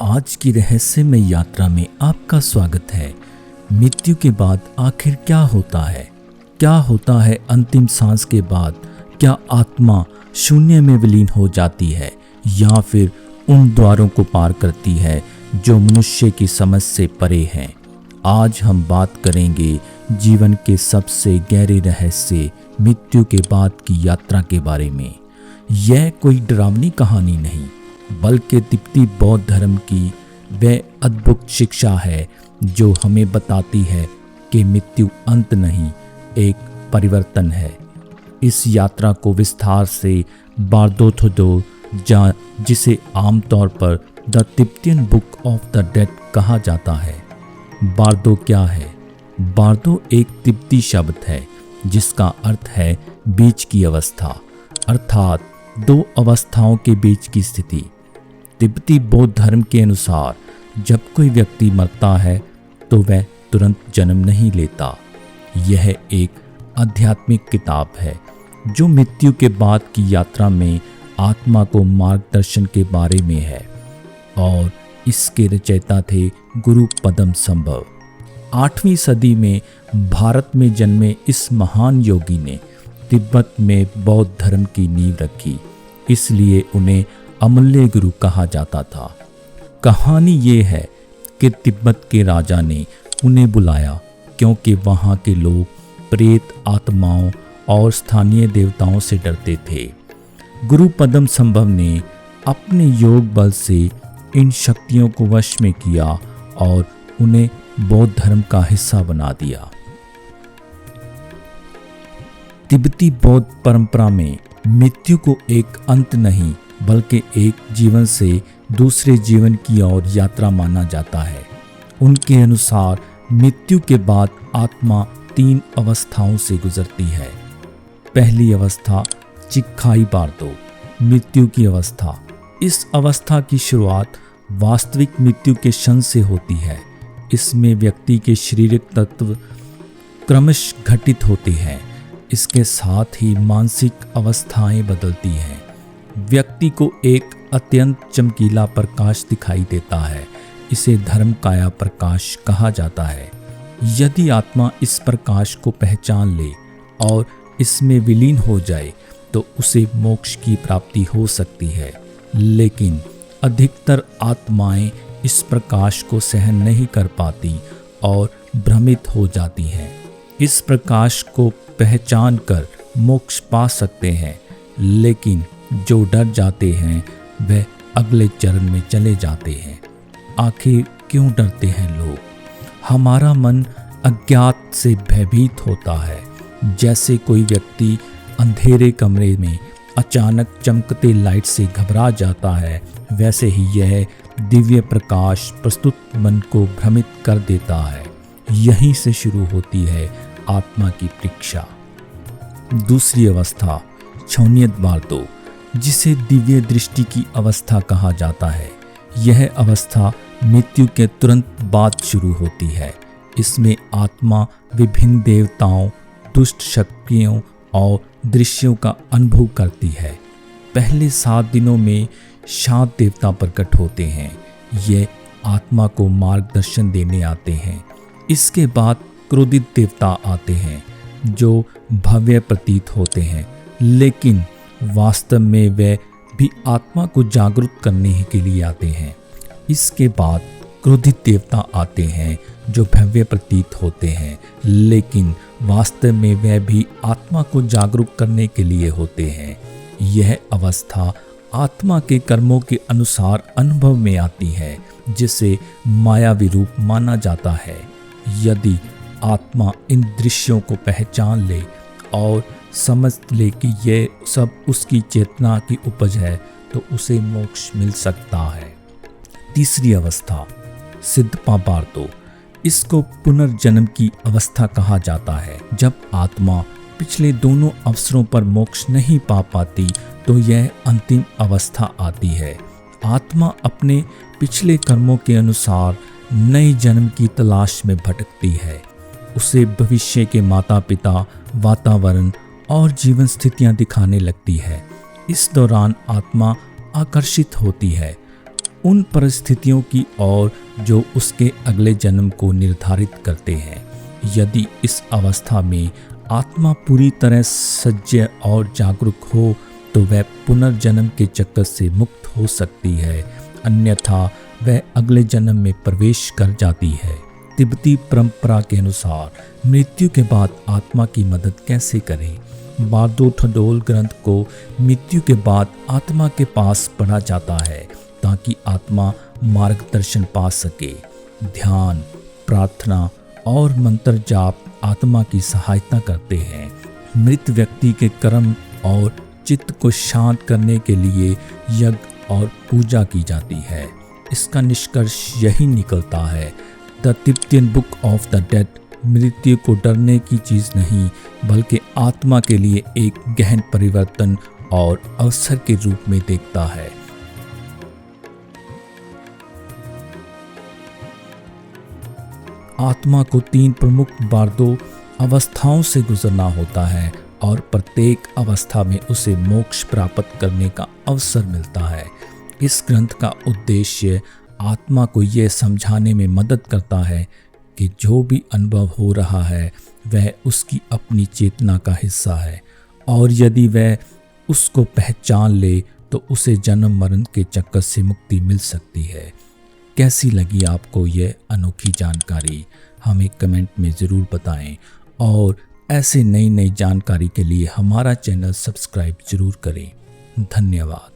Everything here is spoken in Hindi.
आज की रहस्यमय यात्रा में आपका स्वागत है। मृत्यु के बाद आखिर क्या होता है? क्या होता है अंतिम सांस के बाद? क्या आत्मा शून्य में विलीन हो जाती है या फिर उन द्वारों को पार करती है जो मनुष्य की समझ से परे हैं? आज हम बात करेंगे जीवन के सबसे गहरे रहस्य, मृत्यु के बाद की यात्रा के बारे में। यह कोई डरावनी कहानी नहीं, बल्कि तिब्बती बौद्ध धर्म की वह अद्भुत शिक्षा है जो हमें बताती है कि मृत्यु अंत नहीं, एक परिवर्तन है। इस यात्रा को विस्तार से बार्दो थोदो, जिसे आमतौर पर the Tibetan book of the dead कहा जाता है। बार्दो क्या है? बार्दो एक तिब्बती शब्द है जिसका अर्थ है बीच की अवस्था, अर्थात दो अवस्थाओं के बीच की स्थिति। तिब्बती बौद्ध धर्म के अनुसार जब कोई व्यक्ति मरता है तो वह तुरंत जन्म नहीं लेता। यह एक आध्यात्मिक किताब है जो मृत्यु के बाद की यात्रा में आत्मा को मार्गदर्शन के बारे में है, और इसके रचयिता थे गुरु पद्मसंभव। 8वीं सदी में भारत में जन्मे इस महान योगी ने तिब्बत में बौद्ध धर्म की नींव रखी, इसलिए उन्हें अमूल्य गुरु कहा जाता था। कहानी ये है कि तिब्बत के राजा ने उन्हें बुलाया क्योंकि वहाँ के लोग प्रेत आत्माओं और स्थानीय देवताओं से डरते थे। गुरु पद्मसंभव ने अपने योग बल से इन शक्तियों को वश में किया और उन्हें बौद्ध धर्म का हिस्सा बना दिया। तिब्बती बौद्ध परंपरा में मृत्यु को एक अंत नहीं बल्कि एक जीवन से दूसरे जीवन की ओर यात्रा माना जाता है। उनके अनुसार मृत्यु के बाद आत्मा 3 अवस्थाओं से गुजरती है। पहली अवस्था चिक्खाई बार्दो, मृत्यु की अवस्था। इस अवस्था की शुरुआत वास्तविक मृत्यु के क्षण से होती है। इसमें व्यक्ति के शारीरिक तत्व क्रमश घटित होते हैं, इसके साथ ही मानसिक अवस्थाएं बदलती हैं। व्यक्ति को एक अत्यंत चमकीला प्रकाश दिखाई देता है, इसे धर्म काया प्रकाश कहा जाता है। यदि आत्मा इस प्रकाश को पहचान ले और इसमें विलीन हो जाए तो उसे मोक्ष की प्राप्ति हो सकती है, लेकिन अधिकतर आत्माएं इस प्रकाश को सहन नहीं कर पाती और भ्रमित हो जाती हैं। इस प्रकाश को पहचान कर मोक्ष पा सकते हैं, लेकिन जो डर जाते हैं वह अगले चरण में चले जाते हैं। आखिर क्यों डरते हैं लोग? हमारा मन अज्ञात से भयभीत होता है। जैसे कोई व्यक्ति अंधेरे कमरे में अचानक चमकते लाइट से घबरा जाता है, वैसे ही यह दिव्य प्रकाश प्रस्तुत मन को भ्रमित कर देता है। यहीं से शुरू होती है आत्मा की परीक्षा। दूसरी अवस्था क्षौनियत बार्दो, जिसे दिव्य दृष्टि की अवस्था कहा जाता है। यह अवस्था मृत्यु के तुरंत बाद शुरू होती है। इसमें आत्मा विभिन्न देवताओं, दुष्ट शक्तियों और दृश्यों का अनुभव करती है। पहले 7 दिनों में 7 देवता प्रकट होते हैं। ये आत्मा को मार्गदर्शन देने आते हैं। इसके बाद क्रोधित देवता आते हैं जो भव्य प्रतीत होते हैं, लेकिन वास्तव में वे भी आत्मा को जागरूक करने के लिए आते हैं। इसके बाद क्रोधित देवता आते हैं जो भव्य प्रतीत होते हैं, लेकिन वास्तव में वे भी आत्मा को जागरूक करने के लिए होते हैं। यह अवस्था आत्मा के कर्मों के अनुसार अनुभव में आती है, जिसे मायावी रूप माना जाता है। यदि आत्मा इन दृश्यों को पहचान ले और समझ ले कि यह सब उसकी चेतना की उपज है तो उसे मोक्ष मिल सकता है। तीसरी अवस्था सिद्धपा बार्दो, इसको पुनर्जन्म की अवस्था कहा जाता है। जब आत्मा पिछले दोनों अवसरों पर मोक्ष नहीं पा पाती तो यह अंतिम अवस्था आती है। आत्मा अपने पिछले कर्मों के अनुसार नए जन्म की तलाश में भटकती है। उसे भविष्य के माता पिता, वातावरण और जीवन स्थितियां दिखाने लगती है। इस दौरान आत्मा आकर्षित होती है उन परिस्थितियों की और जो उसके अगले जन्म को निर्धारित करते हैं। यदि इस अवस्था में आत्मा पूरी तरह सज्ज और जागरूक हो तो वह पुनर्जन्म के चक्कर से मुक्त हो सकती है, अन्यथा वह अगले जन्म में प्रवेश कर जाती है। तिब्बती परंपरा के अनुसार मृत्यु के बाद आत्मा की मदद कैसे करें? बार्दो ठडोल ग्रंथ को मृत्यु के बाद आत्मा के पास पढ़ा जाता है ताकि आत्मा मार्गदर्शन पा सके। ध्यान, प्रार्थना और मंत्र जाप आत्मा की सहायता करते हैं। मृत व्यक्ति के कर्म और चित्त को शांत करने के लिए यज्ञ और पूजा की जाती है। इसका निष्कर्ष यही निकलता है, the Tibetan book of the dead मृत्यु को डरने की चीज़ नहीं बल्कि आत्मा के लिए एक गहन परिवर्तन और अवसर के रूप में देखता है। आत्मा को 3 प्रमुख बार्दो अवस्थाओं से गुजरना होता है और प्रत्येक अवस्था में उसे मोक्ष प्राप्त करने का अवसर मिलता है। इस ग्रंथ का उद्देश्य आत्मा को यह समझाने में मदद करता है कि जो भी अनुभव हो रहा है वह उसकी अपनी चेतना का हिस्सा है और यदि वह उसको पहचान ले तो उसे जन्म मरण के चक्कर से मुक्ति मिल सकती है। कैसी लगी आपको यह अनोखी जानकारी? हमें कमेंट में ज़रूर बताएं और ऐसे नई जानकारी के लिए हमारा चैनल सब्सक्राइब ज़रूर करें। धन्यवाद।